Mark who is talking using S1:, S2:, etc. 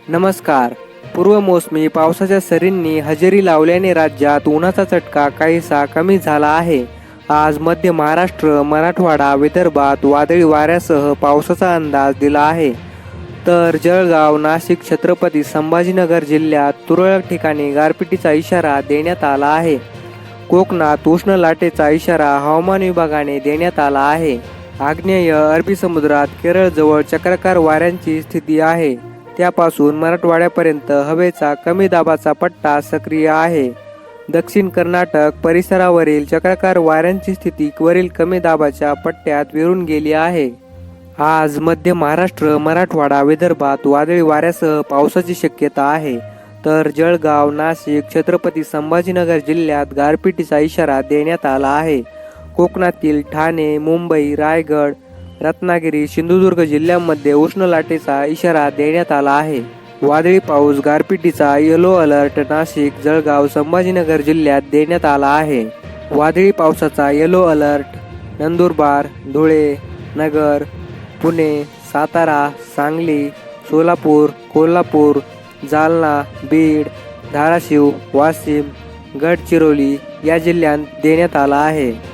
S1: नमस्कार. पूर्वमोसमी पावसाच्या सरींनी हजेरी लावल्याने राज्यात उन्हाचा चटका काहीसा कमी झाला आहे. आज मध्य महाराष्ट्र, मराठवाडा, विदर्भात वादळी वाऱ्यासह पावसाचा अंदाज दिला आहे. तर जळगाव, नाशिक, छत्रपती संभाजीनगर जिल्ह्यात तुरळक ठिकाणी गारपिटीचा इशारा देण्यात आला आहे. कोकणात उष्ण लाटेचा इशारा हवामान विभागाने देण्यात आला आहे. आग्नेय अरबी समुद्रात केरळजवळ चक्राकार वाऱ्यांची स्थिती आहे. त्यापासून मराठवाड्यापर्यंत हवेचा कमी दाबाचा पट्टा सक्रिय आहे. दक्षिण कर्नाटक परिसरावरील चक्राकार वाऱ्यांची स्थिती वरील कमी दाबाच्या पट्ट्यात विरून गेली आहे. आज मध्य महाराष्ट्र, मराठवाडा, विदर्भात वादळी वाऱ्यासह पावसाची शक्यता आहे. तर जळगाव, नाशिक, छत्रपती संभाजीनगर जिल्ह्यात गारपिटीचा इशारा देण्यात आला आहे. कोकणातील ठाणे, मुंबई, रायगड, रत्नागिरी, सिंधुदुर्ग जिल्ह्यांमध्ये उष्ण लाटेचा इशारा देण्यात आला आहे. वादळी पाऊस गारपिटीचा येलो अलर्ट नाशिक, जळगाव, संभाजीनगर जिल्ह्यात देण्यात आला आहे. वादळी पावसाचा येलो अलर्ट नंदुरबार, धुळे, नगर, पुणे, सातारा, सांगली, सोलापूर, कोल्हापूर, जालना, बीड, धाराशिव, वाशिम, गडचिरोली या जिल्ह्यांत देण्यात आला आहे.